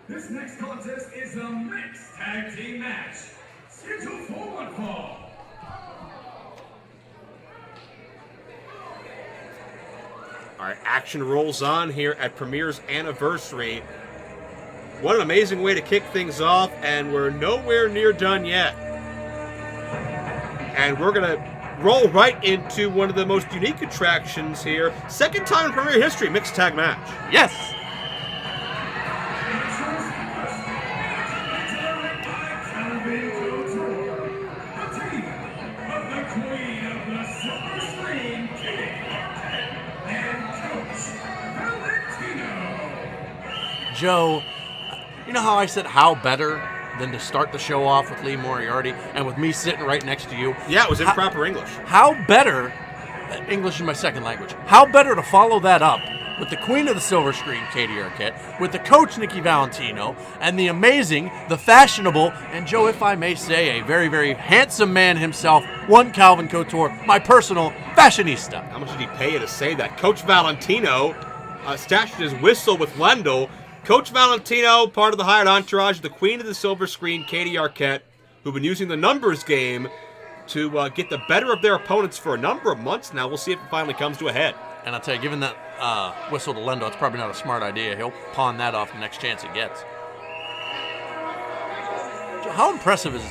This next contest is a mixed tag team match. Scheduled for one fall. All right, action rolls on here at Premier's anniversary. What an amazing way to kick things off, and we're nowhere near done yet. And we're going to roll right into one of the most unique attractions here. Second time in Premier history, mixed tag match. Yes. Joe, you know how I said how better than to start the show off with Lee Moriarty and with me sitting right next to you? Yeah, it was improper English. How better, English is my second language, how better to follow that up with the queen of the silver screen, Katie Arquette, with the coach, Nikki Valentino, and the amazing, the fashionable, and Joe, if I may say, a very, very handsome man himself, one Calvin Couture, my personal fashionista. How much did he pay you to say that? Coach Valentino stashed his whistle with Wendell. Coach Valentino, part of the hired entourage, the queen of the silver screen, Katie Arquette, who've been using the numbers game to get the better of their opponents for a number of months now. We'll see if it finally comes to a head. And I'll tell you, given that whistle to Lendo, it's probably not a smart idea. He'll pawn that off the next chance he gets. How impressive is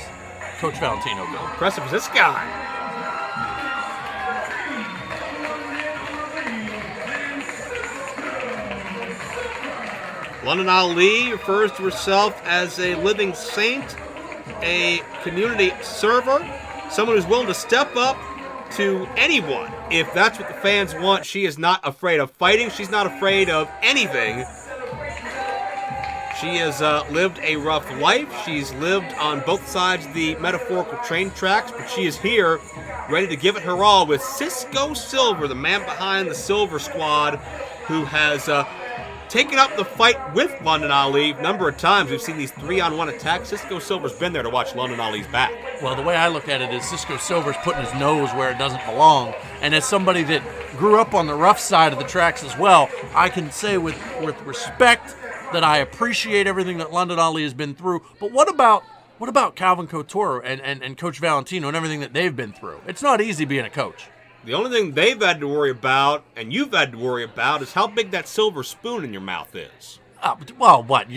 Coach Valentino, Bill? Impressive is this guy. Londyn Ali refers to herself as a living saint, a community server, someone who's willing to step up to anyone. If that's what the fans want, she is not afraid of fighting. She's not afraid of anything. She has lived a rough life. She's lived on both sides of the metaphorical train tracks, but she is here ready to give it her all with Cisco Silver, the man behind the Silver Squad, who has taken up the fight with Londyn Ali a number of times. We've seen these 3-on-1 attacks. Cisco Silver's been there to watch Londyn Ali's back. Well, the way I look at it is Cisco Silver's putting his nose where it doesn't belong. And as somebody that grew up on the rough side of the tracks as well, I can say with respect that I appreciate everything that Londyn Ali has been through. But what about Calvin Couture and Coach Valentino and everything that they've been through? It's not easy being a coach. The only thing they've had to worry about, and you've had to worry about, is how big that silver spoon in your mouth is. Well, what?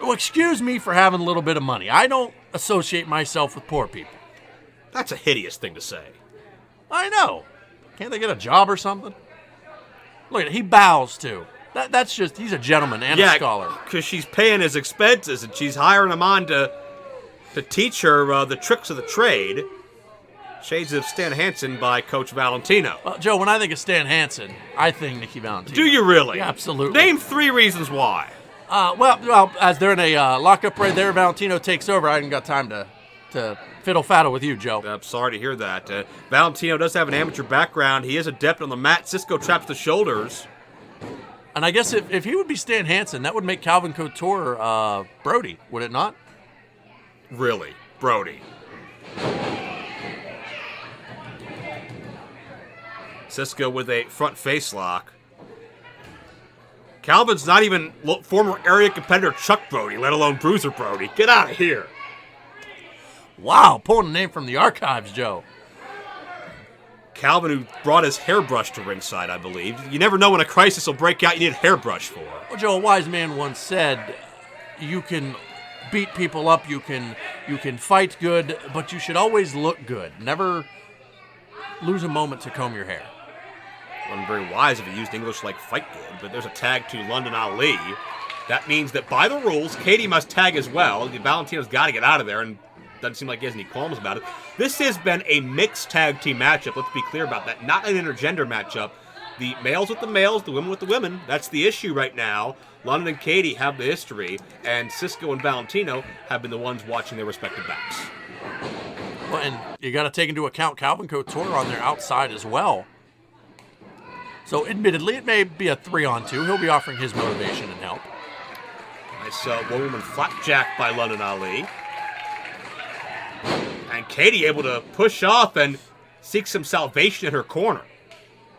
Well, excuse me for having a little bit of money. I don't associate myself with poor people. That's a hideous thing to say. I know. Can't they get a job or something? Look at it. He bows, too. That's just, he's a gentleman and a scholar. Yeah, because she's paying his expenses, and she's hiring him on to teach her the tricks of the trade. Shades of Stan Hansen by Coach Valentino. Well, Joe, when I think of Stan Hansen, I think Nikki Valentino. Do you really? Yeah, absolutely. Name 3 reasons why. Well, as they're in a lockup right there, Valentino takes over. I haven't got time to fiddle-faddle with you, Joe. I'm sorry to hear that. Valentino does have an amateur background. He is adept on the mat. Cisco traps the shoulders. And I guess if he would be Stan Hansen, that would make Calvin Couture Brody, would it not? Really? Brody. Cisco with a front face lock. Calvin's not even former area competitor Chuck Brody, let alone Bruiser Brody. Get out of here. Wow, pulling a name from the archives, Joe. Calvin, who brought his hairbrush to ringside, I believe. You never know when a crisis will break out, you need a hairbrush for. Well, Joe, a wise man once said, you can beat people up, you can fight good, but you should always look good. Never lose a moment to comb your hair. Wasn't very wise if he used English like fight good, but there's a tag to Londyn Ali. That means that by the rules, Katie must tag as well. Valentino's got to get out of there, and doesn't seem like he has any qualms about it. This has been a mixed tag team matchup, let's be clear about that. Not an intergender matchup. The males with the males, the women with the women. That's the issue right now. Londyn and Katie have the history, and Cisco and Valentino have been the ones watching their respective backs. Well, and you got to take into account Calvin Couture on their outside as well. So, admittedly, it may be a 3-on-2. He'll be offering his motivation and help. Nice one-woman flapjack by Londyn Ali. And Katie able to push off and seek some salvation in her corner.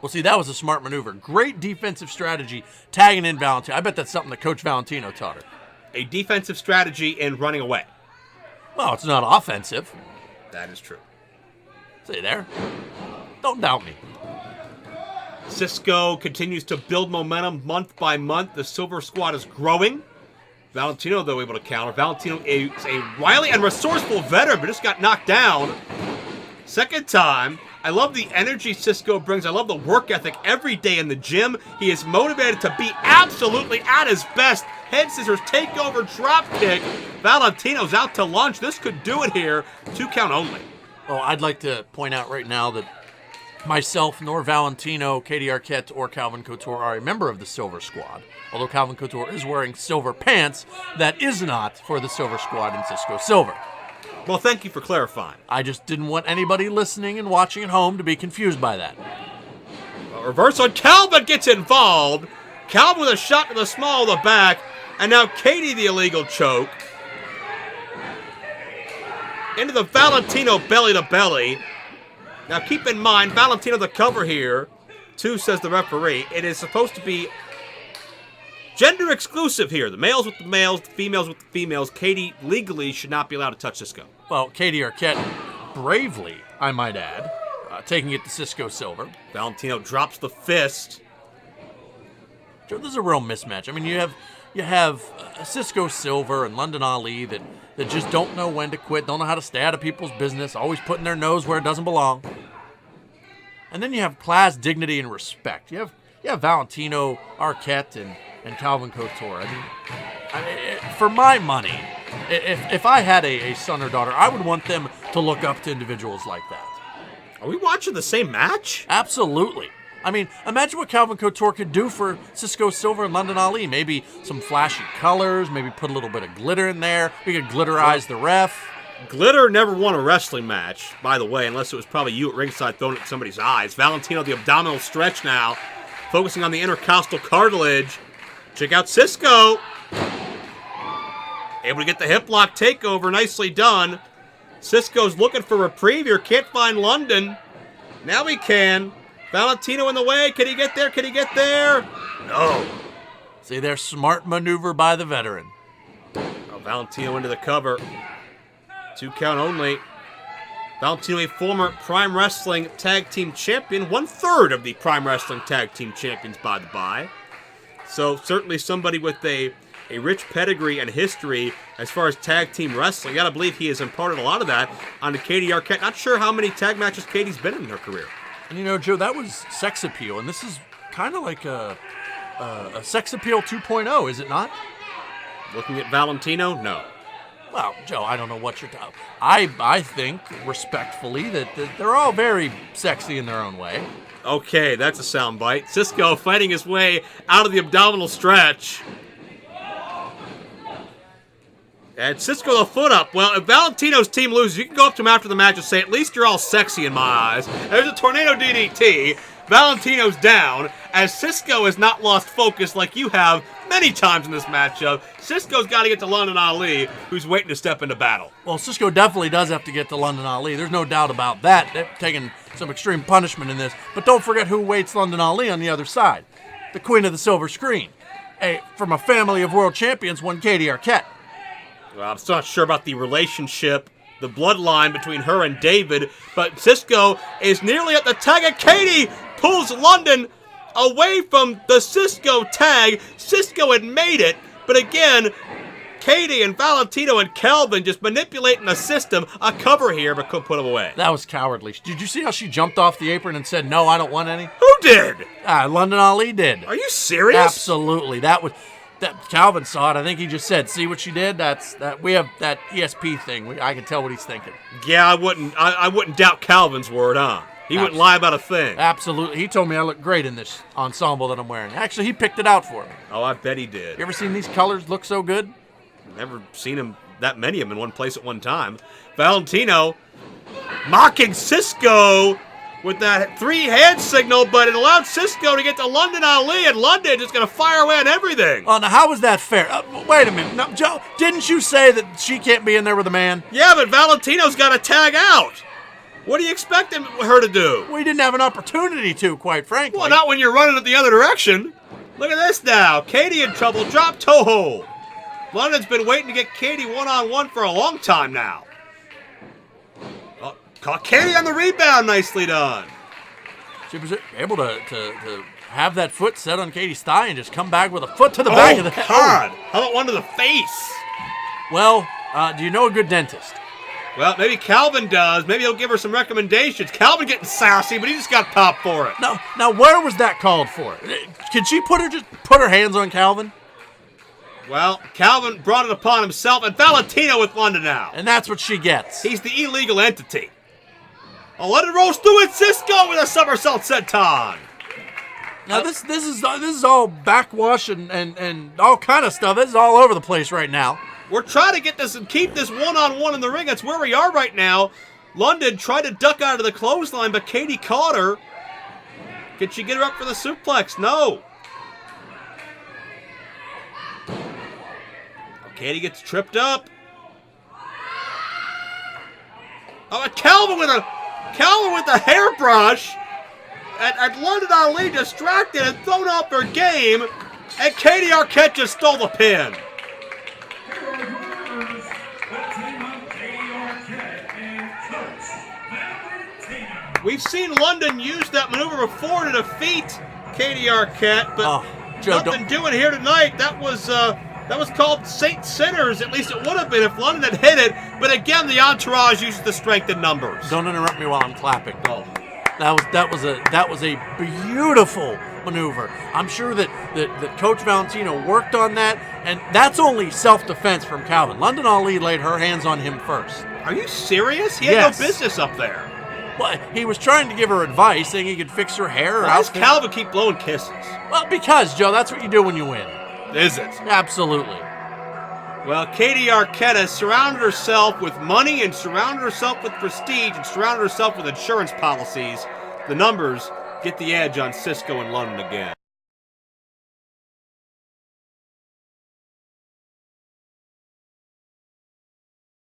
Well, see, that was a smart maneuver. Great defensive strategy, tagging in Valentino. I bet that's something that Coach Valentino taught her. a defensive strategy in running away. Well, it's not offensive. That is true. See there? Don't doubt me. Cisco continues to build momentum month by month. The Silver Squad is growing. Valentino, though, able to counter. Valentino is a wily and resourceful veteran, but just got knocked down. Second time. I love the energy Cisco brings. I love the work ethic every day in the gym. He is motivated to be absolutely at his best. Head scissors, takeover, drop kick. Valentino's out to lunch. This could do it here. 2 count only. Well, I'd like to point out right now that myself, nor Valentino, Katie Arquette, or Calvin Couture are a member of the Silver Squad. Although Calvin Couture is wearing silver pants, that is not for the Silver Squad in Cisco Silver. Well, thank you for clarifying. I just didn't want anybody listening and watching at home to be confused by that. A reverse on Calvin gets involved. Calvin with a shot to the small of the back. And now Katie the illegal choke. Into the Valentino belly to belly. Now keep in mind, Valentino the cover here. 2, says the referee. It is supposed to be gender exclusive here. The males with the males, the females with the females. Katie legally should not be allowed to touch Cisco. Well, Katie Arquette, bravely, I might add, taking it to Cisco Silver. Valentino drops the fist. Joe, this is a real mismatch. I mean, you have Cisco Silver and Londyn Ali that just don't know when to quit, don't know how to stay out of people's business, always putting their nose where it doesn't belong. And then you have class, dignity, and respect. You have Valentino, Arquette, and Calvin Couture. I mean, for my money, if I had a son or daughter, I would want them to look up to individuals like that. Are we watching the same match? Absolutely. I mean, imagine what Calvin Couture could do for Cisco Silver and Londyn Ali. Maybe some flashy colors, maybe put a little bit of glitter in there. We could glitterize the ref. Glitter never won a wrestling match, by the way, unless it was probably you at ringside throwing it at somebody's eyes. Valentino, the abdominal stretch now, focusing on the intercostal cartilage. Check out Cisco. Able to get the hip lock takeover. Nicely done. Cisco's looking for reprieve here. Can't find Londyn. Now he can. Valentino in the way. Can he get there? Can he get there? No. See, there's smart maneuver by the veteran. Oh, Valentino into the cover. 2 count only. Valentino, a former Prime Wrestling Tag Team Champion. 1/3 of the Prime Wrestling Tag Team Champions, by the by. So certainly somebody with a rich pedigree and history as far as tag team wrestling. You gotta believe he has imparted a lot of that onto Katie Arquette. Not sure how many tag matches Katie's been in her career. And you know, Joe, that was sex appeal, and this is kind of like a sex appeal 2.0, is it not? Looking at Valentino, no. Well, Joe, I don't know what you're talking. I think respectfully that they're all very sexy in their own way. Okay, that's a soundbite. Cisco fighting his way out of the abdominal stretch. And Cisco the foot up. Well, if Valentino's team loses, you can go up to him after the match and say, at least you're all sexy in my eyes. There's a tornado DDT. Valentino's down, as Cisco has not lost focus like you have many times in this matchup. Cisco's got to get to Londyn Ali, who's waiting to step into battle. Well, Cisco definitely does have to get to Londyn Ali. There's no doubt about that. They're taking some extreme punishment in this. But don't forget who waits Londyn Ali on the other side. The queen of the silver screen. From a family of world champions, one Katie Arquette. Well, I'm still not sure about the relationship, the bloodline between her and David, but Cisco is nearly at the tag, and Katie pulls Londyn away from the Cisco tag. Cisco had made it, but again, Katie and Valentino and Calvin just manipulating the system. A cover here, but couldn't put him away. That was cowardly. Did you see how she jumped off the apron and said, "No, I don't want any"? Who did? Londyn Ali did. Are you serious? Absolutely. That Calvin saw it. I think he just said, "See what she did? That we have that ESP thing. I can tell what he's thinking." Yeah, I wouldn't doubt Calvin's word, huh? He wouldn't lie about a thing. Absolutely. He told me I look great in this ensemble that I'm wearing. Actually, he picked it out for me. Oh, I bet he did. You ever seen these colors look so good? Never seen him that many of them in one place at one time. Valentino mocking Cisco with that 3-hand signal, but it allowed Cisco to get to Londyn Ali, and Londyn just going to fire away on everything. Oh, now how was that fair? Wait a minute. No, Joe, didn't you say that she can't be in there with a man? Yeah, but Valentino's got to tag out. What do you expect her to do? We didn't have an opportunity to, quite frankly. Well, not when you're running it the other direction. Look at this now. Katie in trouble. Drop toe hold. London's been waiting to get Katie one-on-one for a long time now. Oh, caught Katie on the rebound. Nicely done. She was able to have that foot set on Katie's thigh and just come back with a foot to the back of the head. God. How about one to the face? Well, do you know a good dentist? Well, maybe Calvin does. Maybe he'll give her some recommendations. Calvin getting sassy, but he just got popped for it. Now where was that called for? Can she just put her hands on Calvin? Well, Calvin brought it upon himself, and Valentino with Londyn now. And that's what she gets. He's the illegal entity. Oh, let it rolls through it. Cisco with a somersault senton. Now this is all backwash and all kind of stuff. This is all over the place right now. We're trying to get this and keep this one-on-one in the ring. That's where we are right now. Londyn tried to duck out of the clothesline, but Katie caught her. Can she get her up for the suplex? No. Katie gets tripped up. Oh, and Calvin with a hairbrush. And Londyn Ali distracted and thrown off her game. And Katie Arquette just stole the pin. Here are yours, the team of Katie Arquette and Coach Valentino. We've seen Londyn use that maneuver before to defeat Katie Arquette, but Joe, nothing doing here tonight. That was called Saint Sinners. At least it would have been if Londyn had hit it. But again, the entourage uses the strength in numbers. Don't interrupt me while I'm clapping. Oh. That was a beautiful maneuver. I'm sure that Coach Valentino worked on that, and that's only self-defense from Calvin. Londyn Ali laid her hands on him first. Are you serious? He had Yes. no business up there. Well, he was trying to give her advice, saying he could fix her hair. Why does Calvin keep blowing kisses? Well, because, Joe, that's what you do when you win. Is it? Absolutely. Well, Katie Arquette has surrounded herself with money and surrounded herself with prestige and surrounded herself with insurance policies. The numbers get the edge on Cisco and Londyn again.